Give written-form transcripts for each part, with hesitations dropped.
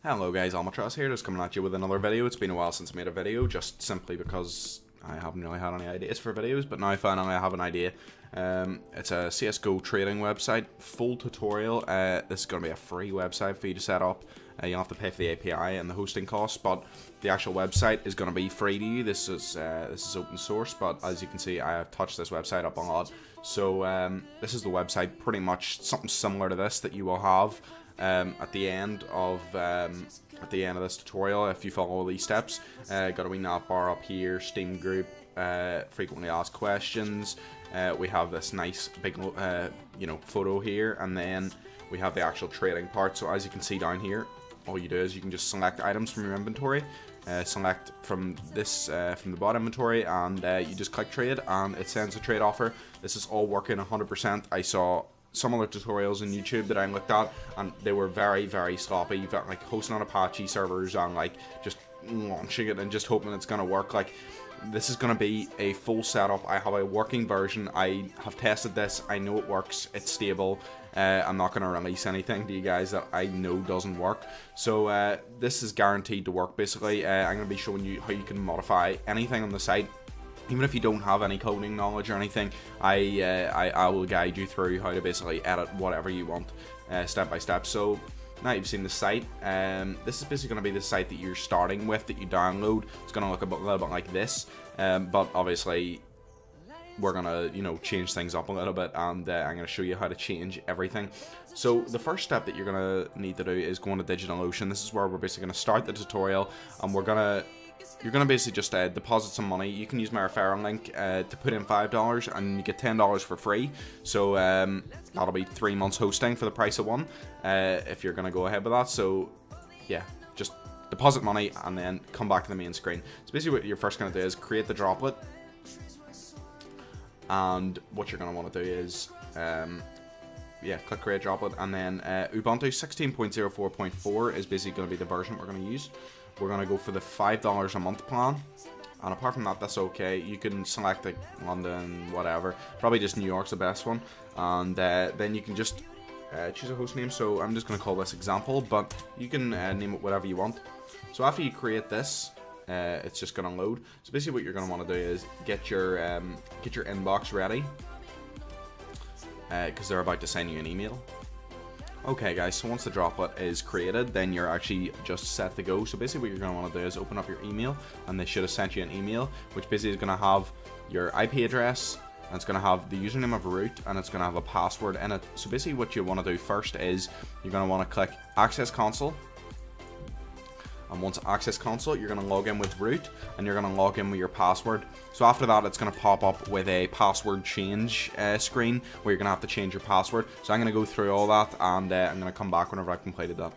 Hello guys, Almatrass here, just coming at you with another video. It's been a while since I made a video, just simply because I haven't really had any ideas for videos, but now finally I have an idea. It's a CSGO trading website, full tutorial. This is going to be a free website for you to set up. You'll have to pay for the API and the hosting costs, but the actual website is going to be free to you. This is open source, but as you can see, I have touched this website up a lot. So this is the website, pretty much something similar to this that you will have at the end of this tutorial. If you follow all these steps, got a wee nav bar up here, Steam group, frequently asked questions. We have this nice big photo here, and then we have the actual trading part. So as you can see down here, all you do is you can just select items from your inventory, select from the bot inventory, and you just click trade, and it sends a trade offer. This is all working 100%. I saw some other tutorials on YouTube that I looked at, and they were very sloppy. You've got like hosting on Apache servers and like just launching it and just hoping it's gonna work. Like, this is gonna be a full setup. I have a working version. I have tested this. I know it works. It's stable. I'm not gonna release anything to you guys that I know doesn't work. So this is guaranteed to work. Basically, I'm gonna be showing you how you can modify anything on the site. Even if you don't have any coding knowledge or anything, I will guide you through how to basically edit whatever you want, step by step. So now you've seen the site. This is basically going to be the site that you're starting with, that you download. It's going to look a little bit like this, but obviously we're going to change things up a little bit, and I'm going to show you how to change everything. So the first step that you're going to need to do is go into DigitalOcean. This is where we're basically going to start the tutorial, and you're gonna basically just deposit some money. You can use my referral link to put in $5, and you get $10 for free. So that'll be 3 months hosting for the price of one, if you're gonna go ahead with that. So yeah, just deposit money and then come back to the main screen. So basically what you're first gonna do is create the droplet, and what you're gonna want to do is click create droplet, and then Ubuntu 16.04.4 is basically going to be the version we're going to use. We're going to go for the $5 a month plan, and apart from that, that's okay. You can select like London, whatever. Probably just New York's the best one, and then you can just choose a host name. So I'm just going to call this example, but you can name it whatever you want. So after you create this, it's just going to load. So basically what you're going to want to do is get your inbox ready, because they're about to send you an email. Okay guys, so once the droplet is created, then you're actually just set to go. So basically what you're going to want to do is open up your email, and they should have sent you an email, which basically is going to have your IP address, and it's going to have the username of root, and it's going to have a password in it. So basically what you want to do first is you're going to want to click Access Console. And once Access Console, you're going to log in with root, and you're going to log in with your password. So after that, it's going to pop up with a password change screen, where you're going to have to change your password. So I'm going to go through all that, and I'm going to come back whenever I've completed that.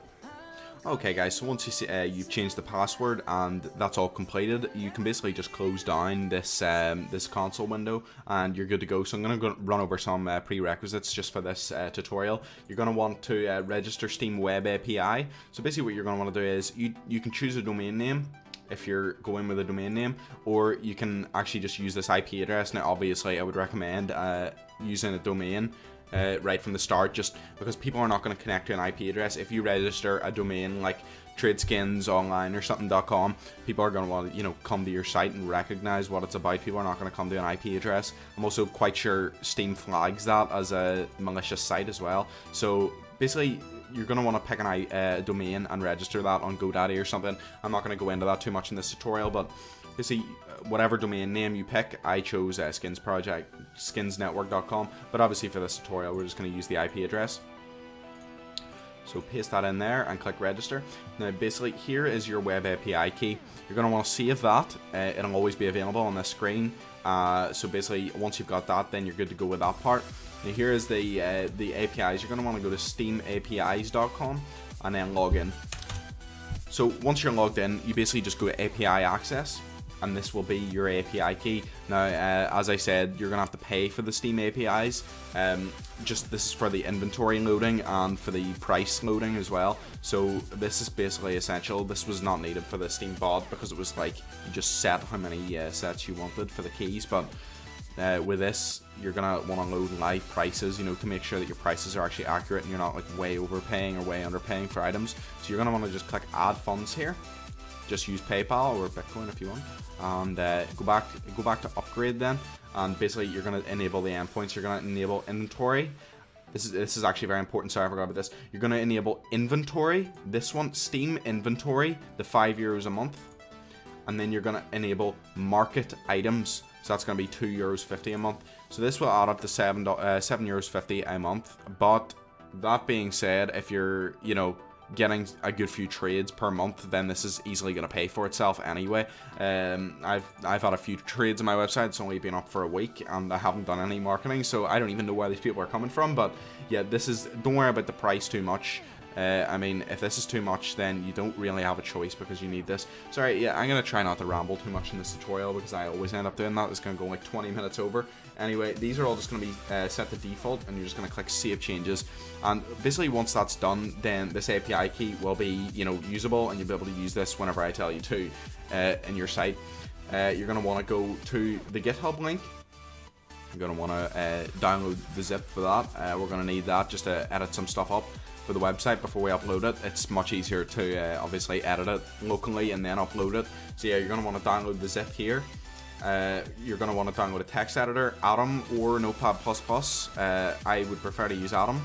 Okay guys, so once you see you've changed the password and that's all completed, you can basically just close down this this console window, and you're good to go. So I'm going to run over some prerequisites just for this tutorial. You're going to want to register Steam Web API. So basically what you're going to want to do is you can choose a domain name if you're going with a domain name, or you can actually just use this IP address. Now obviously I would recommend using a domain right from the start, just because people are not going to connect to an IP address. If you register a domain like TradeSkinsOnline or something.com, people are going to want to come to your site and recognize what it's about. People are not going to come to an IP address. I'm also quite sure Steam flags that as a malicious site as well. So basically you're going to want to pick a domain and register that on GoDaddy or something. I'm not going to go into that too much in this tutorial, but basically whatever domain name you pick, I chose skinsnetwork.com, but obviously for this tutorial we're just going to use the IP address. So paste that in there and click register. Now basically here is your web API key. You're going to want to save that. It'll always be available on this screen. So basically once you've got that, then you're good to go with that part. Now here is the APIs. You're going to want to go to steamapis.com and then log in. So once you're logged in, you basically just go to API access, and this will be your API key. Now, as I said, you're gonna have to pay for the Steam APIs. This is for the inventory loading and for the price loading as well. So this is basically essential. This was not needed for the Steam bot, because it was like you just set how many sets you wanted for the keys. But with this, you're gonna want to load live prices, you know, to make sure that your prices are actually accurate and you're not like way overpaying or way underpaying for items. So you're gonna want to just click add funds here. Just use PayPal or Bitcoin if you want, and go back to upgrade then, and basically you're gonna enable the endpoints. You're gonna enable inventory. This is actually very important. Sorry, I forgot about this. You're gonna enable inventory. This one, Steam inventory, the €5 a month, and then you're gonna enable market items. So that's gonna be €2.50 a month. So this will add up to €7.50 a month. But that being said, if you're, you know, getting a good few trades per month, then this is easily going to pay for itself anyway. I've had a few trades on my website. It's only been up for a week and I haven't done any marketing, so I don't even know where these people are coming from. But yeah, don't worry about the price too much. I mean, if this is too much, then you don't really have a choice because you need this. Sorry, yeah, I'm going to try not to ramble too much in this tutorial because I always end up doing that. It's going to go like 20 minutes over. Anyway, these are all just going to be set to default, and you're just going to click Save Changes. And basically, once that's done, then this API key will be, you know, usable, and you'll be able to use this whenever I tell you to in your site. You're going to want to go to the GitHub link. You're going to want to download the zip for that. We're going to need that just to edit some stuff up for the website before we upload it. It's much easier to obviously edit it locally and then upload it. So yeah, you're going to want to download the zip here. You're going to want to download a text editor, Atom or Notepad++. I would prefer to use Atom,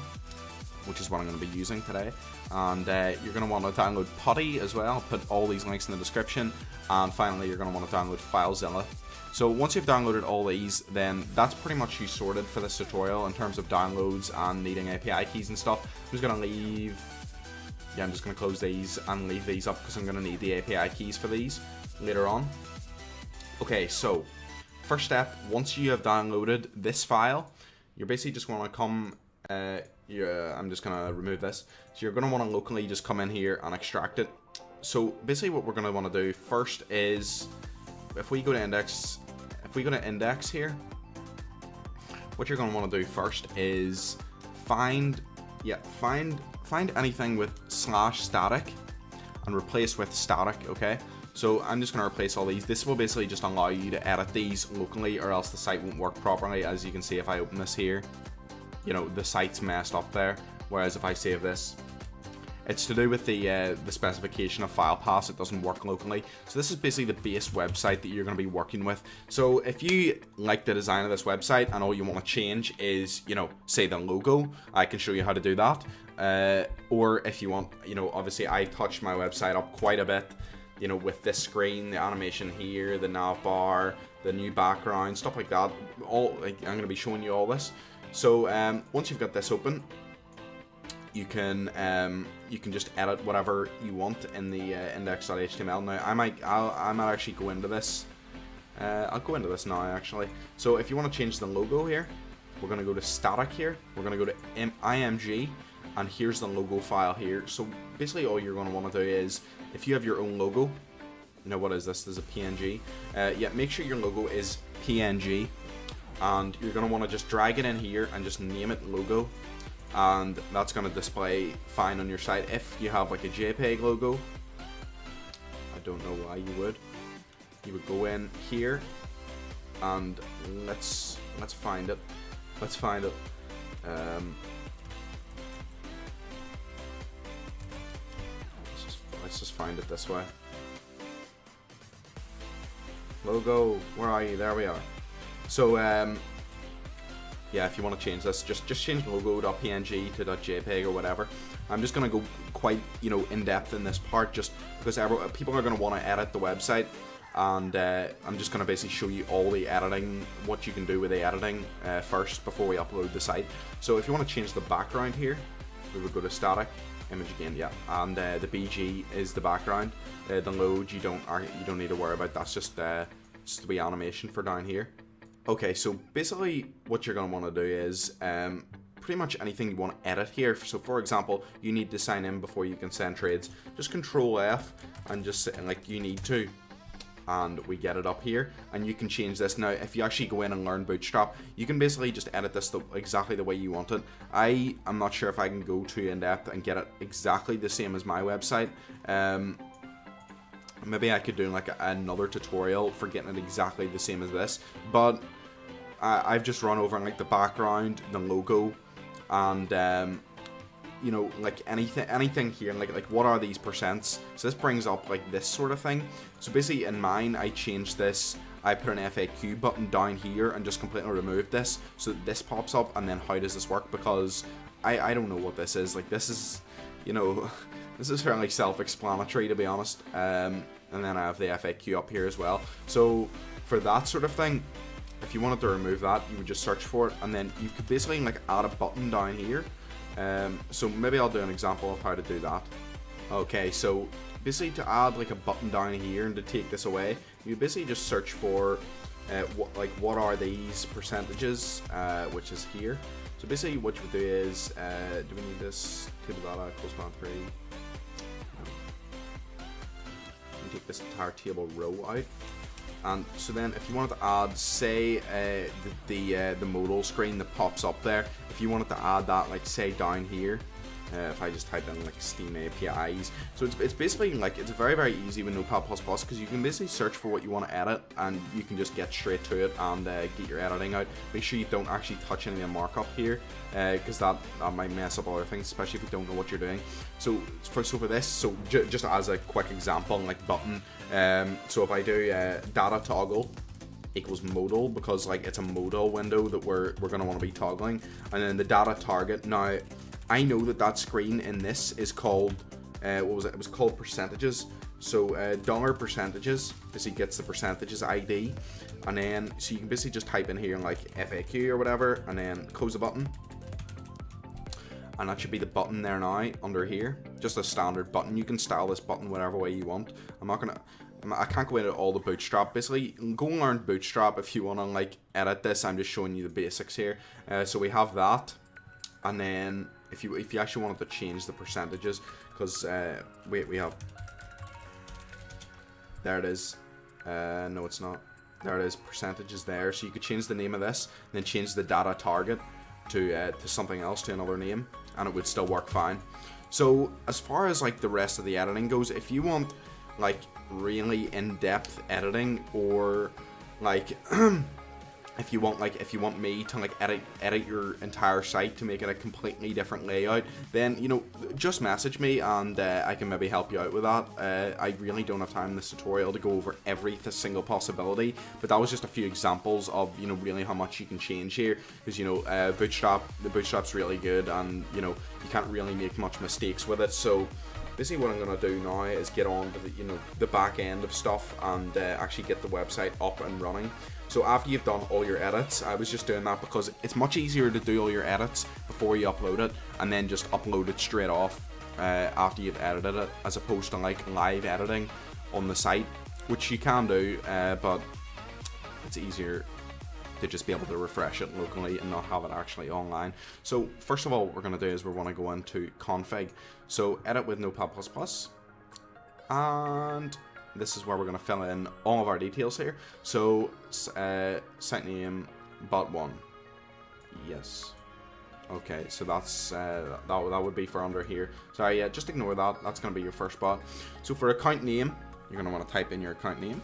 which is what I'm going to be using today. And you're going to want to download Putty as well. I'll put all these links in the description. And finally, you're going to want to download FileZilla. So once you've downloaded all these, then that's pretty much you sorted for this tutorial in terms of downloads and needing API keys and stuff. I'm just going to leave, yeah, I'm just going to close these and leave these up because I'm going to need the API keys for these later on. Okay, so first step, once you have downloaded this file, you're basically just going to come, I'm just going to remove this. So you're going to want to locally just come in here and extract it. So basically what we're going to want to do first is, if we go to index here, what you're going to want to do first is find anything with /static and replace with static, okay? So I'm just going to replace all these. This will basically just allow you to edit these locally, or else the site won't work properly. As you can see, if I open this here, you know, the site's messed up there. Whereas if I save this, it's to do with the specification of file paths. It doesn't work locally. So this is basically the base website that you're going to be working with. So if you like the design of this website and all you want to change is, you know, say the logo, I can show you how to do that. Or if you want, you know, obviously I touched my website up quite a bit, you know, with this screen, the animation here, the nav bar, the new background, stuff like that. All like, I'm going to be showing you all this. So once you've got this open, you can just edit whatever you want in the index.html. Now I might actually go into this. I'll go into this now actually. So if you want to change the logo here, we're going to go to static here. We're going to go to img, and here's the logo file here. So basically all you're going to want to do is, if you have your own logo, you know, what is this? This is a PNG. Yeah, make sure your logo is PNG, and you're going to want to just drag it in here and just name it logo. And that's going to display fine on your site. If you have like a JPEG logo, I don't know why you would go in here and let's find it. Let's just find it this way. Logo, where are you? There we are. So yeah, if you want to change this, just change logo.png to .jpeg or whatever. I'm just going to go quite, you know, in depth in this part, just because people are going to want to edit the website, and I'm just going to basically show you all the editing, what you can do with the editing first before we upload the site. So if you want to change the background here, we would go to static, image again, yeah, and the BG is the background. The load you don't need to worry about. That's just the wee animation for down here. Okay, so basically what you're going to want to do is pretty much anything you want to edit here. So for example, you need to sign in before you can send trades. Just Control F and just like you need to, and we get it up here, and you can change this. Now if you actually go in and learn Bootstrap, you can basically just edit this exactly the way you want it. I'm not sure if I can go too in depth and get it exactly the same as my website. Maybe I could do like another tutorial for getting it exactly the same as this, but I've just run over like the background, the logo, and you know, like anything here, like what are these percents? So this brings up like this sort of thing. So basically in mine, I changed this. I put an FAQ button down here and just completely removed this, so that this pops up. And then how does this work? Because I don't know what this is. Like this is, you know, this is fairly self-explanatory, to be honest. And then I have the FAQ up here as well. So for that sort of thing, if you wanted to remove that, you would just search for it, and then you could basically like add a button down here. So maybe I'll do an example of how to do that. Okay, so basically to add like a button down here and to take this away, you basically just search for what are these percentages, which is here. So basically what you would do is, do we need this table data close band 3? You take this entire table row out. And so then if you wanted to add, say, the modal screen that pops up there, if you wanted to add that, like say down here, if I just type in like Steam APIs, so it's basically like, it's very, very easy with Notepad++, because you can basically search for what you want to edit and you can just get straight to it and get your editing out. Make sure you don't actually touch any of the markup here, because that might mess up other things, especially if you don't know what you're doing. So for this, so just as a quick example, like button, so if I do data toggle equals modal, because like it's a modal window that we're going to want to be toggling, and then the data target. Now I know that screen in this is called what was it? It was called percentages. So $percentages basically gets the percentages ID, and then so you can basically just type in here like FAQ or whatever, and then close the button, and that should be the button there now under here. Just a standard button. You can style this button whatever way you want. I can't go into all the Bootstrap. Basically, go and learn Bootstrap if you want to like edit this. I'm just showing you the basics here. So we have that, and then if you actually wanted to change the percentages, because we have, there it is. No, it's not. There it is. Percentages there. So you could change the name of this, and then change the data target to something else, to another name, and it would still work fine. So as far as like the rest of the editing goes, if you want like really in-depth editing, or like if you want me to like edit your entire site to make it a completely different layout, then you know, just message me and I can maybe help you out with that. I really don't have time in this tutorial to go over every single possibility, but that was just a few examples of, you know, really how much you can change here, because you know, the Bootstrap's really good, and you know, you can't really make much mistakes with it. So basically what I'm going to do now is get on to the, you know, the back end of stuff, and actually get the website up and running. So after you've done all your edits, I was just doing that because it's much easier to do all your edits before you upload it, and then just upload it straight off after you've edited it, as opposed to like live editing on the site, which you can do, but it's easier to just be able to refresh it locally and not have it actually online. So first of all, what we're going to do is we want to go into config. So edit with Notepad++, and this is where we're going to fill in all of our details here. So site name bot1, yes. Okay, so that's that would be for under here. So yeah, just ignore that. That's going to be your first bot. So for account name, you're going to want to type in your account name.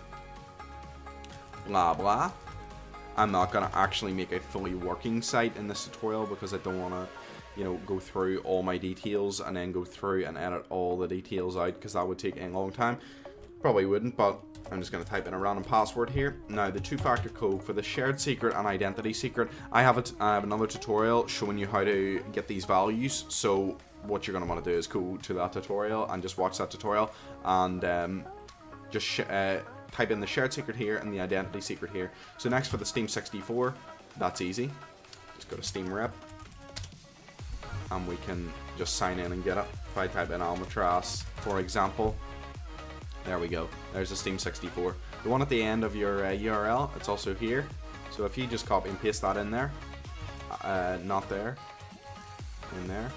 Blah blah. I'm not going to actually make a fully working site in this tutorial because I don't want to, you know, go through all my details and then go through and edit all the details out, because that would take a long time. Probably wouldn't, but I'm just going to type in a random password here. Now the two-factor code for the shared secret and identity secret, I have another tutorial showing you how to get these values. So what you're going to want to do is go to that tutorial and just watch that tutorial, and just type in the shared secret here and the identity secret here. So next for the Steam 64, that's easy. Just go to Steam Rep, and we can just sign in and get it. If I type in Almatrass, for example, there we go. There's the Steam 64. The one at the end of your URL, it's also here. So if you just copy and paste that in there, not there, in there.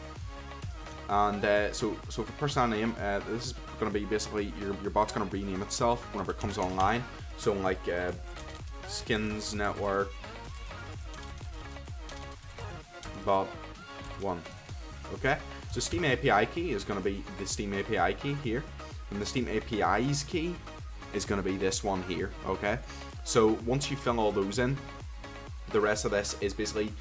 And so for personal name, this is going to be basically your bot's going to rename itself whenever it comes online. So like Skins Network bot 1. Okay. So Steam API key is going to be the Steam API key here, and the Steam APIs key is going to be this one here. Okay. So once you fill all those in, the rest of this is basically,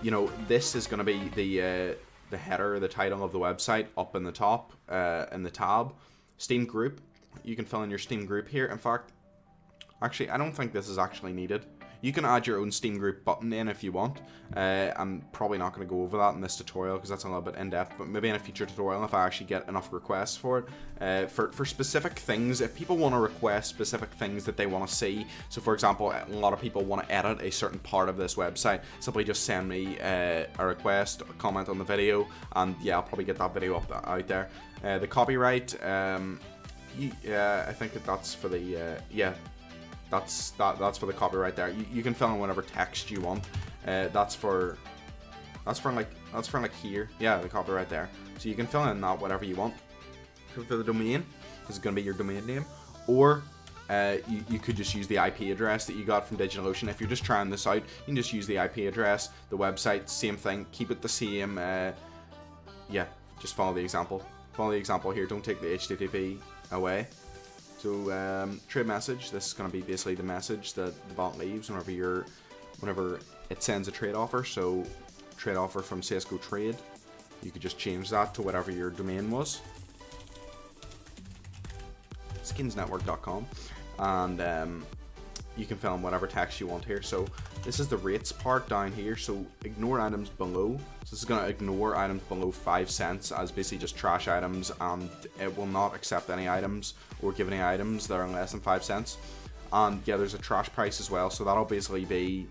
you know, this is going to be the header, the title of the website up in the top, in the tab. Steam group, you can fill in your Steam group here. In fact, actually, I don't think this is actually needed. You can add your own Steam group button in if you want. I'm probably not going to go over that in this tutorial because that's a little bit in-depth, but maybe in a future tutorial if I actually get enough requests for it. For specific things, if people want to request specific things that they want to see, so for example, a lot of people want to edit a certain part of this website, simply just send me a request, a comment on the video, and yeah, I'll probably get that video out there. The copyright, I think that's for the, yeah. That's for the copyright there. You can fill in whatever text you want. That's for like here. Yeah, the copyright there. So you can fill in that whatever you want. For the domain, this is going to be your domain name, or you could just use the IP address that you got from DigitalOcean. If you're just trying this out, you can just use the IP address, the website, same thing. Keep it the same. Yeah, just follow the example. Follow the example here. Don't take the HTTP away. So trade message, this is going to be basically the message that the bot leaves whenever it sends a trade offer. So trade offer from CSGO Trade, you could just change that to whatever your domain was, skinsnetwork.com, and you can fill in whatever text you want here. So this is the rates part down here, so ignore items below. So this is going to ignore items below 5 cents as basically just trash items, and it will not accept any items or give any items that are less than 5 cents. And yeah, there's a trash price as well, so that'll basically be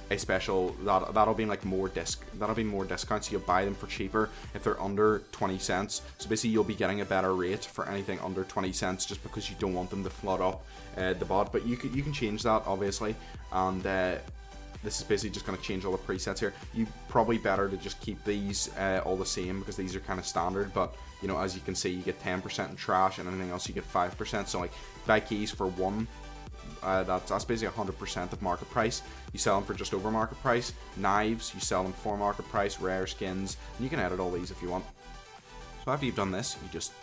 a special, that'll be like more discounts. You'll buy them for cheaper if they're under 20 cents. So basically you'll be getting a better rate for anything under 20 cents just because you don't want them to flood up the bot. But you can change that obviously, and this is basically just going to change all the presets here. You probably better to just keep these all the same because these are kind of standard, but you know, as you can see, you get 10% in trash, and anything else you get 5%. So like buy keys for one, that's basically 100% of market price. You sell them for just over market price. Knives, you sell them for market price. Rare skins, and you can edit all these if you want. So after you've done this, you just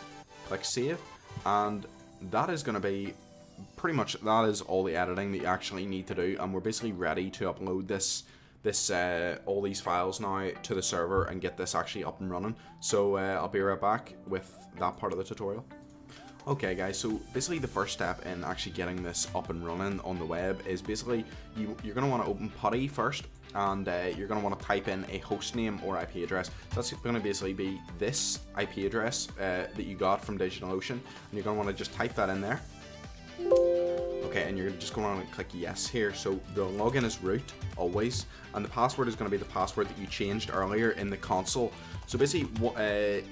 click save, and that is going to be pretty much, that is all the editing that you actually need to do, and we're basically ready to upload all these files now to the server and get this actually up and running. So I'll be right back with that part of the tutorial. Okay guys, so basically the first step in actually getting this up and running on the web is basically you're going to want to open PuTTY first, and you're going to want to type in a host name or IP address. So that's going to basically be this IP address that you got from DigitalOcean, and you're going to want to just type that in there. Okay, and you're just going to want to click yes here. So the login is root always, and the password is going to be the password that you changed earlier in the console. So basically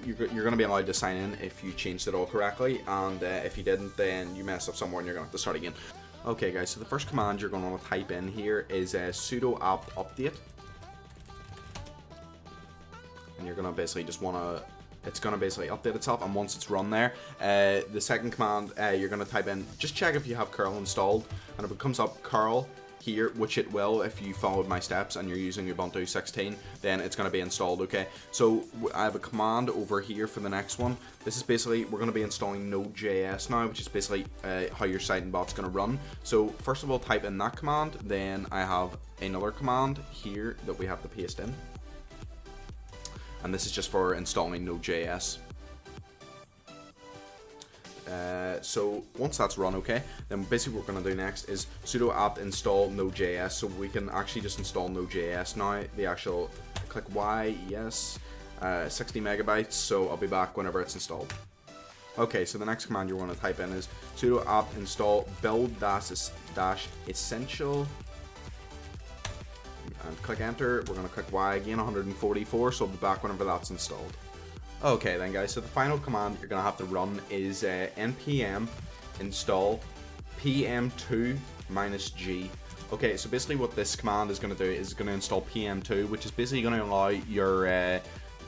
you're going to be allowed to sign in if you changed it all correctly, and if you didn't, then you messed up somewhere and you're going to have to start again. Okay guys, so the first command you're going to want to type in here is sudo apt update, and you're going to basically just want to, it's going to basically update itself, and once it's run there, the second command you're going to type in, just check if you have curl installed, and if it comes up curl here, which it will if you followed my steps and you're using Ubuntu 16, then it's going to be installed. Okay, so I have a command over here for the next one. This is basically, we're going to be installing nodejs now, which is basically how your site and bot's going to run. So first of all, type in that command, then I have another command here that we have to paste in, and this is just for installing nodejs. So once that's run, okay, then basically what we're going to do next is sudo apt install nodejs, so we can actually just install nodejs now. The actual, click Y, yes, 60 megabytes, so I'll be back whenever it's installed. Okay, so the next command you want to type in is sudo apt install build-essential, and click enter. We're going to click Y again, 144, so I'll be back whenever that's installed. Okay then guys, so the final command you're going to have to run is npm install pm2-g. Okay, so basically what this command is going to do is going to install pm2, which is basically going to allow your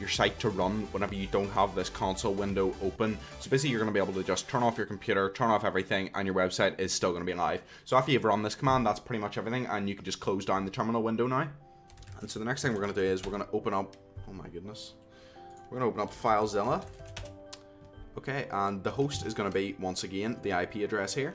site to run whenever you don't have this console window open. So basically you're going to be able to just turn off your computer, turn off everything, and your website is still going to be live. So after you've run this command, that's pretty much everything, and you can just close down the terminal window now. And so the next thing we're going to do is we're going to open up, oh my goodness, we're going to open up FileZilla. Okay, and the host is going to be, once again, the IP address here.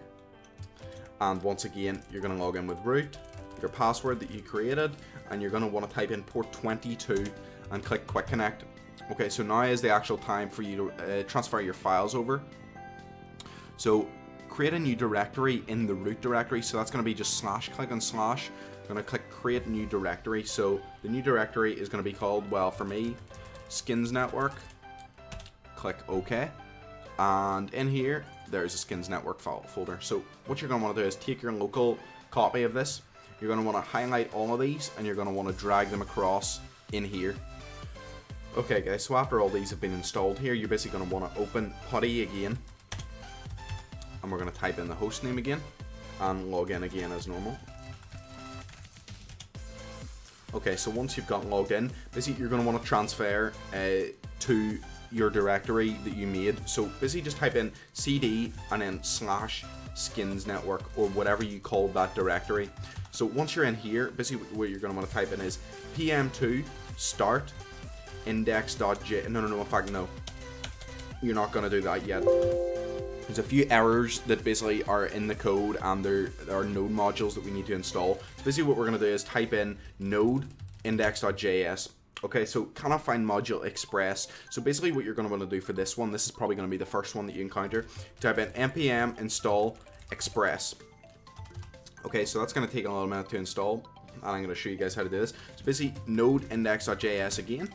And once again, you're going to log in with root, your password that you created, and you're going to want to type in port 22 and click quick connect. Okay, so now is the actual time for you to transfer your files over. So create a new directory in the root directory. So that's going to be just click on slash. I'm going to click create new directory. So the new directory is going to be called, well, for me, skins network. Click OK. And in here, there's a skins network folder. So what you're going to want to do is take your local copy of this. You're going to want to highlight all of these, and you're going to want to drag them across in here. Okay guys, so after all these have been installed here, you're basically going to want to open PuTTY again, and we're going to type in the host name again and log in again as normal. Okay, so once you've got logged in, basically you're going to want to transfer to your directory that you made. So basically just type in cd and then slash skins network, or whatever you called that directory. So once you're in here, basically what you're going to want to type in is pm2 start index.js. No, in fact, no. You're not going to do that yet. There's a few errors that basically are in the code, and there are node modules that we need to install. So basically what we're going to do is type in node index.js. Okay, so cannot find module express. So basically what you're going to want to do for this one, this is probably going to be the first one that you encounter. Type in npm install express. Okay, so that's going to take a little minute to install, and I'm going to show you guys how to do this. So basically node index.js again,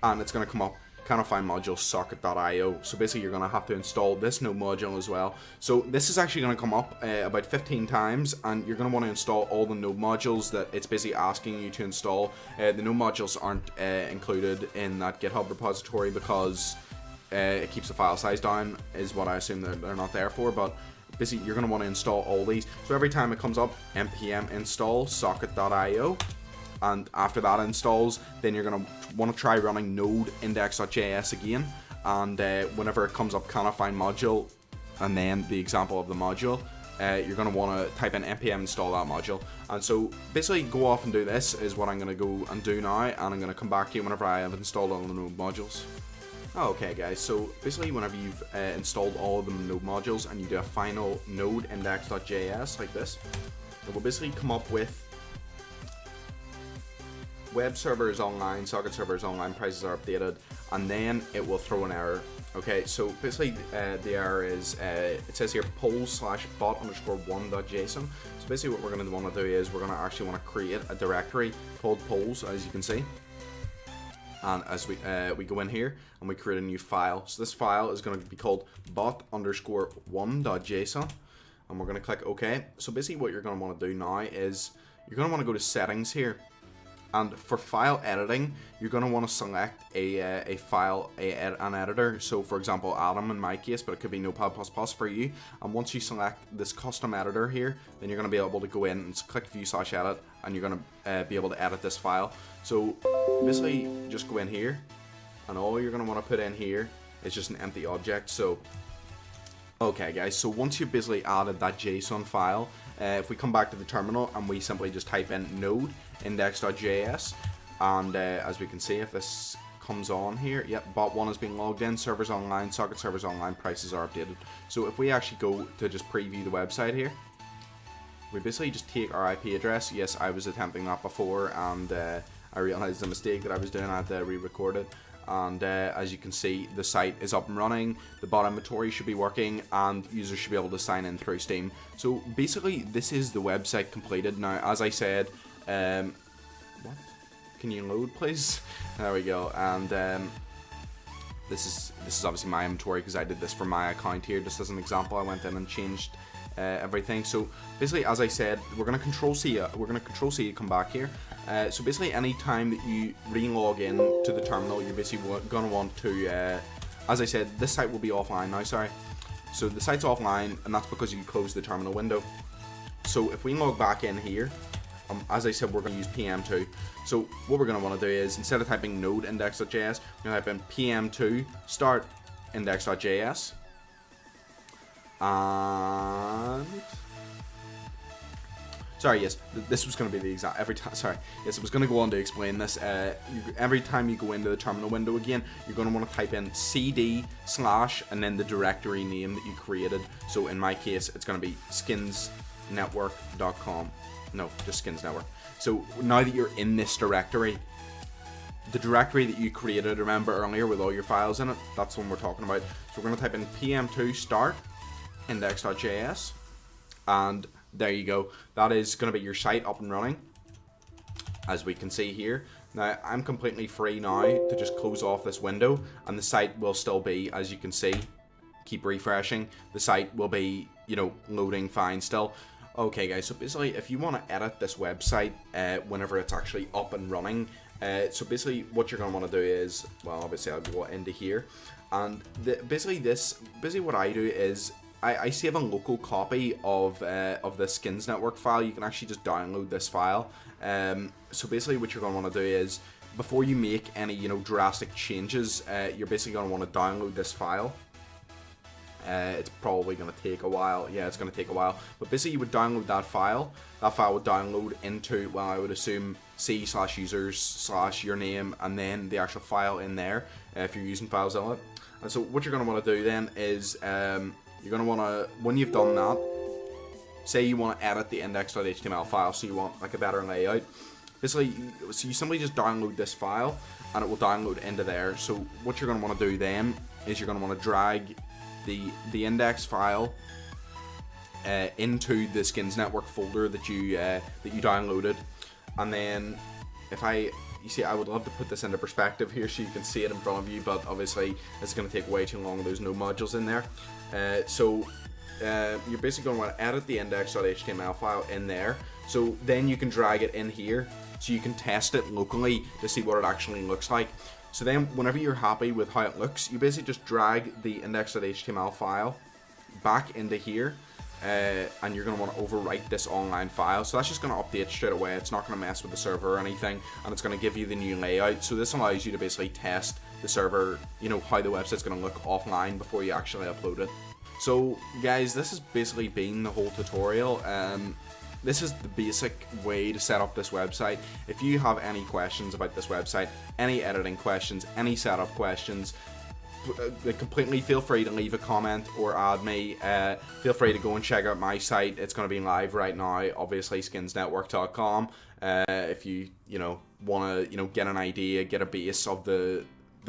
and it's going to come up cannot find module socket.io. So basically you're going to have to install this node module as well. So this is actually going to come up about 15 times, and you're going to want to install all the node modules that it's basically asking you to install. The node modules aren't included in that GitHub repository because it keeps the file size down, is what I assume they're not there for, but basically you're going to want to install all these. So every time it comes up, npm install socket.io, and after that installs, then you're going to want to try running node index.js again, and whenever it comes up cannot find module and then the example of the module, you're going to want to type in npm install that module. And so basically go off and do this is what I'm going to go and do now, and I'm going to come back to you whenever I have installed all the node modules. Okay guys, so basically whenever you've installed all of the node modules and you do a final node index.js like this, it will basically come up with web servers online, socket servers online, prices are updated, and then it will throw an error. Okay, so basically the error is, it says here polls/bot_1.json. So basically what we're going to want to do is we're going to actually want to create a directory called polls, as you can see. And as we go in here and we create a new file. So this file is going to be called bot_1.json, and we're going to click OK. So basically what you're going to want to do now is you're going to want to go to settings here, and for file editing you're going to want to select an editor. So for example Atom in my case, but it could be Notepad++ for you. And once you select this custom editor here, then you're going to be able to go in and click view/edit, and you're going to be able to edit this file. So basically just go in here, and all you're going to want to put in here is just an empty object. So okay guys, so once you've basically added that JSON file, if we come back to the terminal and we simply just type in node index.js, and as we can see, if this comes on here, yep, bot1 has been logged in, servers online, socket servers online, prices are updated. So if we actually go to just preview the website here, we basically just take our IP address. Yes, I was attempting that before, and I realized the mistake that I was doing. I had to re-record it, and as you can see, the site is up and running, the bot inventory should be working, and users should be able to sign in through Steam. So basically this is the website completed. Now as I said, what? Can you load please? There we go. And this is obviously my inventory because I did this for my account here. Just as an example, I went in and changed everything. So basically, as I said, we're gonna control C to come back here. So basically, any time that you re-log in to the terminal, you're basically gonna want to, as I said, this site will be offline now. Sorry. So the site's offline, and that's because you closed the terminal window. So if we log back in here, as I said, we're going to use pm2. So what we're going to want to do is, instead of typing node index.js, we're going to type in pm2 start index.js, and sorry, yes, this was going to be the exact every time. Sorry, yes, I was going to go on to explain this. Every time you go into the terminal window again, you're going to want to type in cd/ and then the directory name that you created. So in my case, it's going to be skinsnetwork.com. no, just skins network. So now that you're in this directory, the directory that you created, remember earlier, with all your files in it, that's what we're talking about. So we're going to type in pm2 start index.js, and there you go. That is going to be your site up and running, as we can see here. Now I'm completely free now to just close off this window, and the site will still be, as you can see, keep refreshing, the site will be, you know, loading fine still. Okay guys, so basically if you want to edit this website whenever it's actually up and running, so basically what you're going to want to do is, well, obviously I'll go into here, and basically what I do is I save a local copy of the skins network file. You can actually just download this file. So basically what you're going to want to do is, before you make any, you know, drastic changes, you're basically going to want to download this file. It's probably going to take a while. Yeah, it's going to take a while. But basically you would download that file. That file would download into, well, I would assume C/users/your name, and then the actual file in there, if you're using FileZilla. And so what you're going to want to do then is, you're going to want to, when you've done that, say you want to edit the index.html file, so you want like a better layout. Basically, so you simply just download this file, and it will download into there. So what you're going to want to do then is you're going to want to drag the index file into the skins network folder that you downloaded, and then you see, I would love to put this into perspective here so you can see it in front of you, but obviously it's going to take way too long. There's no modules in there. So you're basically going to want to edit the index.html file in there. So then you can drag it in here so you can test it locally to see what it actually looks like. So then whenever you're happy with how it looks, you basically just drag the index.html file back into here. And you're going to want to overwrite this online file. So that's just going to update straight away. It's not going to mess with the server or anything, and it's going to give you the new layout. So this allows you to basically test the server, you know, how the website's going to look offline before you actually upload it. So guys, this has basically been the whole tutorial. This is the basic way to set up this website. If you have any questions about this website, any editing questions, any setup questions, completely feel free to leave a comment or add me. Feel free to go and check out my site. It's going to be live right now, obviously skinsnetwork.com. If you want to get an idea, get a base of the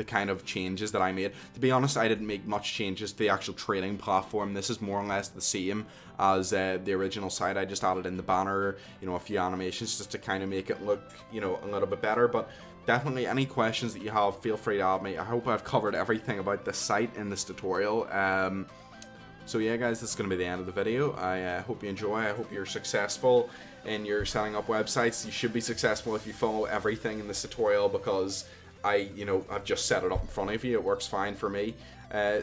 kind of changes that I made. To be honest, I didn't make much changes to the actual trading platform. This is more or less the same as the original site. I just added in the banner, a few animations just to kind of make it look, a little bit better. But definitely any questions that you have, feel free to add me. I hope I've covered everything about this site in this tutorial. So yeah guys, this is going to be the end of the video. I hope you enjoy. I hope you're successful in your setting up websites. You should be successful if you follow everything in this tutorial, because I've just set it up in front of you. It works fine for me.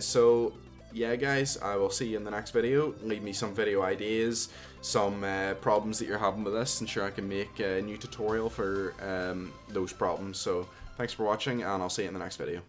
So yeah guys, I will see you in the next video. Leave me some video ideas, some problems that you're having with this, and sure I can make a new tutorial for those problems. So thanks for watching, and I'll see you in the next video.